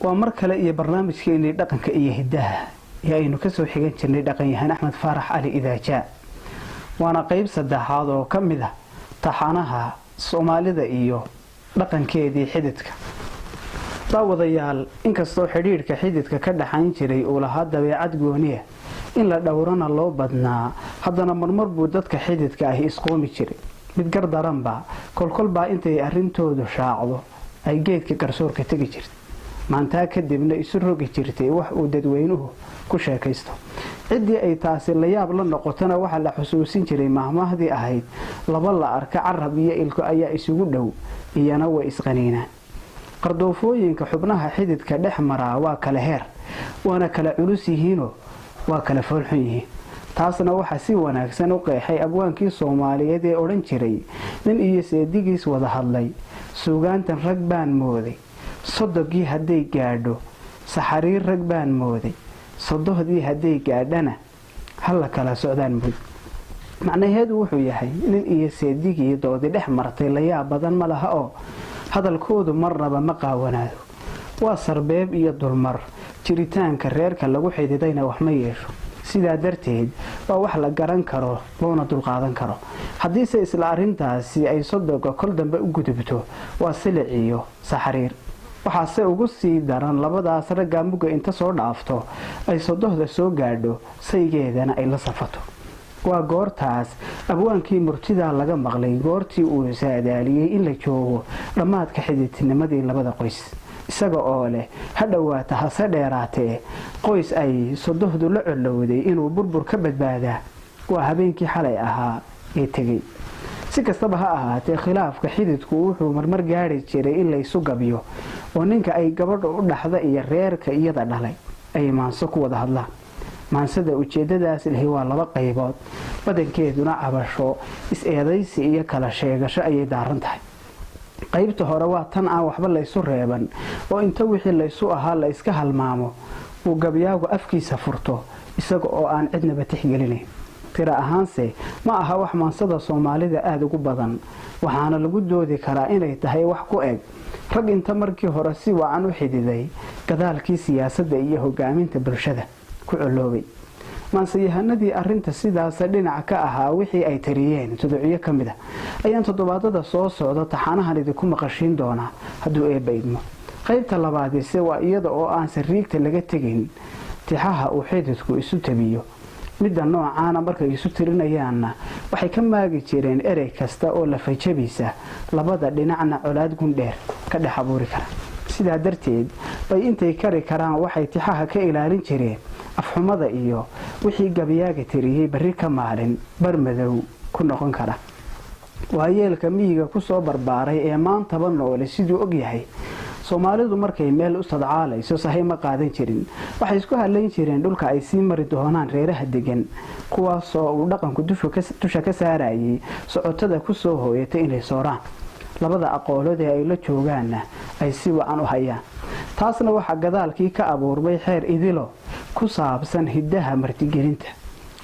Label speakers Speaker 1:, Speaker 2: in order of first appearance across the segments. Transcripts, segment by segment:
Speaker 1: ومركله iyo barnaamijkeeni dhaqanka iyo hidaha ayaynu ka soo xigan jirnay dhaqanyahan Axmed Faarax Ali Idaaja waana qayb sadexaad oo kamid ah taxanaha Soomaalida iyo dhaqankeedii xididka daawadayaal inkastoo xiriirka xididka ka dhaxayn jiray oo lahaa dabeecad gooniya in la dhowrana loo badnaa haddana marmar buu dadka xididka ah isqoomi jiray mid gardaranba kolkolba intay arintoodu shaacdo ay geedka garsoorka tagi jirtay maanta kadibna isu rogi jirtay wax uu dadweynuhu ku sheekaysto cidii ay taasi la yaab la noqotana waxa la xusuusin jiray mahmaahdii ahayd laba la arka carab iyo ilko ayaa isugu dhow iyana way isqaniinaan qardoofooyinka xubnaha xididka dhex maraa waa kala heer waana kala culus yihiin waa kala foolxun yihiin taasna waxa si wanaagsan u qeexay abwaankii Soomaaliyeed ee oran jiray nin iyo seedigiis wada hadlay suugaantan rag baan mooday sodogii haday gaadho saxariir rag baan mooday sodohdii haday gaadhana hal kala socdaan mud macnaheedu wuxuu yahay nin iyo seedigii doodi dhex martay la yaab badan ma laha oo hadalkoodu marnaba ma qaawanaado waa sarbeeb iyo dulmar jiritaanka reerka lagu xididayna wax ma yeesho sidaa darteed waa wax la garan karo loona dulqaadan karo haddii se isla arintaasi ay sodoga kol dambe u gudubto waa silic iyo saxariir waxaase ugu sii daran labadaas ragga muga inta soo dhaafto ay sodohda soo gaadho saygeedana ay la safato waa goortaas abwaankii murtida laga maqlay goortii uu saadaaliyay in la joogo dhamaadka xididnimadii labada qoys isaga oo leh hadhawaata hase dheeraatee qoys ay sodohdu la colowday inuu burbur ka badbaadaa waa habeenkii xalay ahaa ee tagay si kastaba ha ahaatee khilaafka xididku wuxuu marmar gaari jiray in la isu gabiyo oo ninka ay gabadha u dhaxda iyo reerka iyada dhalay ay maanso ku wada hadlaan maansada ujeedadaas ilaahay waa laba qaybood badankeeduna cabasho is-eedaysi iyo kala sheegasho ayay daaran tahay qaybta hore waa tan aan waxba la isu reeban oo inta wixii la isu ahaa la iska halmaamo uu gabyaagu afkiisa furto isaga oo aan cidnaba tixgelinayn tira ahaanse ma aha wax maansada Soomaalida aad ugu badan waxaana lagu doodi karaa inay tahay wax ku eg rag inta markii hore si wacan u xididay gadaalkii siyaasadda iyo hogaaminta bulshada ku coloobay maansayahanadii arinta sidaas dhinac ka ahaa wixii ay tariyeen tuduciyo kamid ah ayaan toddobaadada soo socda taxanahan idinku maqashiin doona hadduu eebaydmo qaybta labaad waa iyada oo aan sariigta laga tegin tixaha uu xididku isu tabiyo midda noocaana markay isu tirinayaanna waxay ka maagi jireen erey kasta oo la fajabisa labada dhinacna colaad gundheer ka dhex abuuri kara sidaa darteed bay intay kari karaan waxay tixaha ka ilaalin jireen afxumada iyo wixii gabyaaga tiriyay bari ka maalin barmadow ku noqon kara waayeelka miyiga ku soo barbaaray ee maantaba noole siduu og yahay Soomaalidu markay meel u sadcaalayso sahay ma qaadan jirin waxay isku haleyn jireen dhulka ay sii mari doonaan reeraha degan kuwaas oo uu dhaqanku dusha ka saarayay socotada ku soo hooyatay inay sooraan labada aqoolood ee ay la joogaanna ay si wacan u hayaan taasna waxa gadaalkii ka abuurbay xeer idilo ku saabsan hidaha martigelinta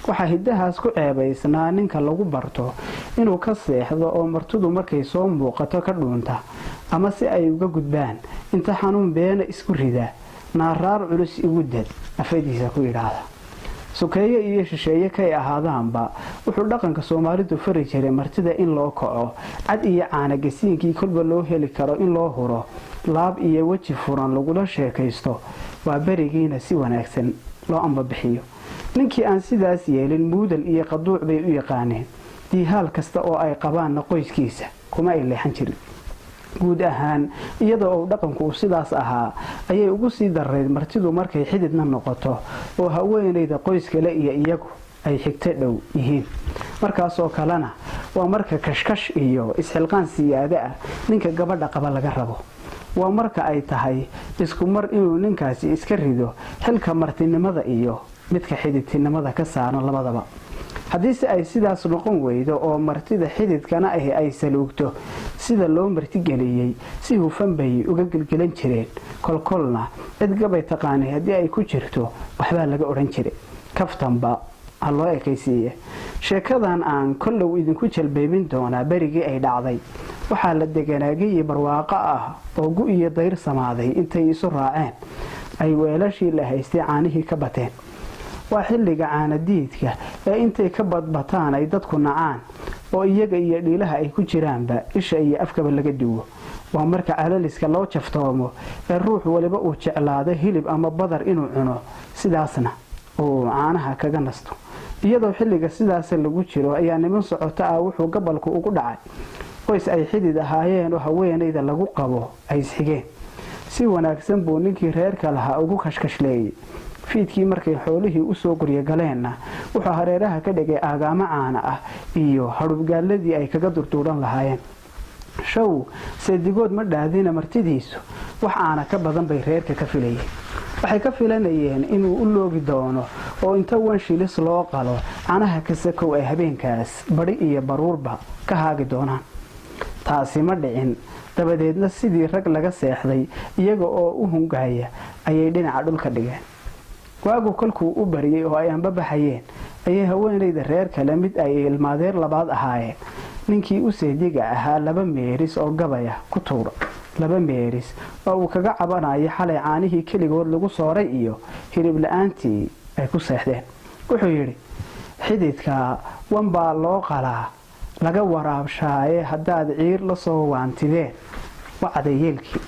Speaker 1: waxa hidahaas ku ceebaysnaa ninka lagu barto inuu ka seexdo oo martidu markay soo muuqato ka dhuunta ama si ay uga gudbaan inta xanuun beena isku rida naaraar culus igu dad afadiisa ku yiraahdo sukeeye iyo shisheeye kay ahaadaanba wuxuu dhaqanka Soomaalidu fari jiray martida in loo kaco cad iyo caana gasiinkii kolba loo heli karo in loo huro laab iyo waji furan lagula sheekaysto waa barigiina si wanaagsan loo amba bixiyo ninkii aan sidaas yeelin muudal iyo qaduuc bay u yaqaaneen diihaal kasta oo ay qabaan qoyskiisa kuma ay leexan jirin guud ahaan iyadoo uu dhaqanku sidaas ahaa ayay ugu sii dareed martidu markay xididna noqoto oo haweeneyda qoyskale iyo iyagu ay xigta dhow yihiin markaas oo kalena waa marka kashkash iyo isxilqaan siyaada ah ninka gabadha qaba laga rabo waa marka ay tahay isku mar inuu ninkaasi iska rido xilka martinimada iyo midka xididtinimada ka saaran labadaba haddii ay sidaas noqon weydo oo martida xididkana ay saluugto sida loo martigeliyay si hufan bay uga gelgelan jireen kolkolna cid gabay taqaanay haddii ay ku jirto waxba laga oran jiray kaftanba loo ekaysiiyay sheekadan aan kollow idinku jalbeebin doonaa berigii ay dhacday waxaa la deganaagayii barwaaqo ah oo gu iyo dayr samaaday intay isu raaceen ay weelashii la haystay caanihii ka bateen waa xilliga caanadiidka ee intay ka badbataan ay dadku nacaan oo iyaga iyo dhiilaha ay ku jiraanba isha iyo afkaba laga duwo waa marka calaliska loo jaftoomo ee ruux waliba uu jeclaado hilib ama badar inuu cuno sidaasna uu caanaha kaga nasto iyadoo xilliga sidaas lagu jiro ayaa niman socoto ah wuxuu gobolku ugu dhacay qoys ay xidid ahaayeen oo haweenayda lagu qabo ay isxigeen si wanaagsan buu ninkii reerka lahaa ugu kashkashleeyay fiidkii markay xoolihii u soo guryo galeenna wuxuu hareeraha ka dhigay aagaamo caana ah iyo hadhubgaaladii ay kaga durduuran lahaayeen show seedigood ma dhaadina martidiisu wax aana ka badan bay reerka ka filayeen waxay ka filanayeen inuu u loogi doono oo inta wanshilis loo qalo canaha kasakow ay habeenkaas bari iyo baruurba ka haagi doonaan taasi ma dhicin dabadeedna sidii rag laga seexday iyaga oo u hungaya ayay dhinaca dhulka dhigeen waagu kolkuu u bariyey oo ay anbabaxayeen ayay haweenayda reer kale mid ay ilmaadeer labaad ahaayeen ninkii u seediga ahaa 2 meeris oo gabaya ku tuuro 2 meeris oo uu kaga cabanayo xalay caanihii keligood lagu sooray iyo hilib la'aantii ay ku seexdeen wuxuu yidhi xididka wanbaa loo qalaa laga waraabshaaye haddaad ciir la soo waantideen wacday yeelkii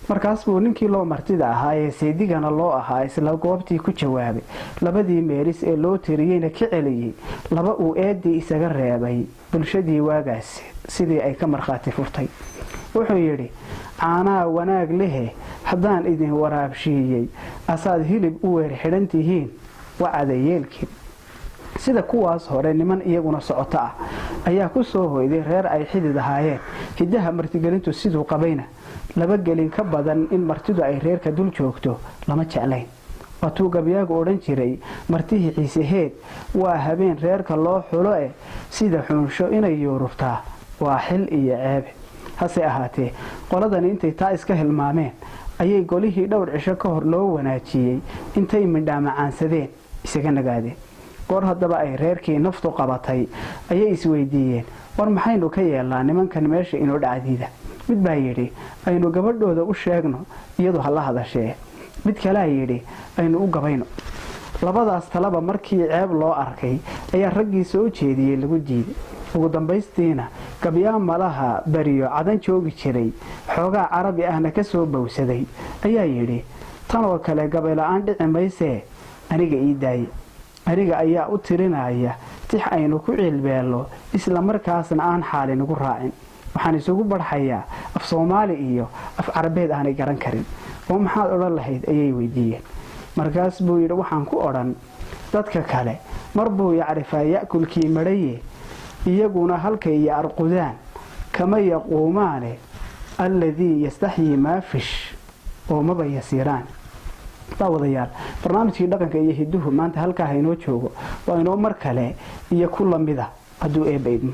Speaker 1: markaas buu ninkii loo martida ahaa ee seedigana loo ahaa isla goobtii ku jawaabay 2 meeris ee loo tiriyeyna ka celiyey 2 uu eedii isaga reebay bulshadii waagaas sidii ay ka markhaati furtay wuxuu yidhi caanaa wanaag lehe haddaan idin waraabshiiyey asaad hilib u weer xidhan tihiin wacada yeelkii sida kuwaas hore niman iyaguna socoto ah ayaa ku soo hoyday reer ay xidid ahaayeen hidaha martigelintu siduu qabayna 2 gelin ka badan in martidu ay reerka dul joogto lama jeclayn waatuu gabyaagu odhan jiray martihii ciiseheed waa habeen reerka loo xulo sida xunsho inay yuurubtaa waa xil iyo ceebe hase ahaatee qoladani intay taa iska hilmaameen ayay golihii dhowr cisho ka hor loo wanaajiyey intay midhaamacaansadeen isaga nagaadeen goor haddaba ay reerkii naftu qabatay ayay isweydiiyeen war maxaynu ka yeelnaa nimankan meesha inoo dhacdiida mid baa yidhi aynu gabadhooda u sheegno iyadu hala hadashee mid kalea yidhi aynu u gabayno labadaas talaba markii ceeb loo arkay ayaa raggii soo jeediyey lagu diiday ugu dambaystiina gabyaa malaha bariyo cadan joogi jiray xoogaa carabi ahna ka soo bowsaday ayaa yidhi tanoo kale gabayla-aan dhici maysee aniga ii daaye aniga ayaa u tirinaya tix aynu ku cilbeello isla markaasna aan xaalinigu raacin waxaan isugu barxayaa af Soomaali iyo af Carabeed aanay garan karin oo maxaad oran lahayd ayay weydiiyeen markaas buu yidhi waxaan ku oran dadka kale marbuu yacrifaa yaakulkii maraye iyaguna halkay iyo arqudaan kama yaquumaane alladii yastaxyi maa fish oo maba yasiiraan daawadayaal barnaamijkii dhaqanka iyo hiduhu maanta halkaa haynoo joogo waa inoo mar kale iyo ku lamida hadduu eebba idmo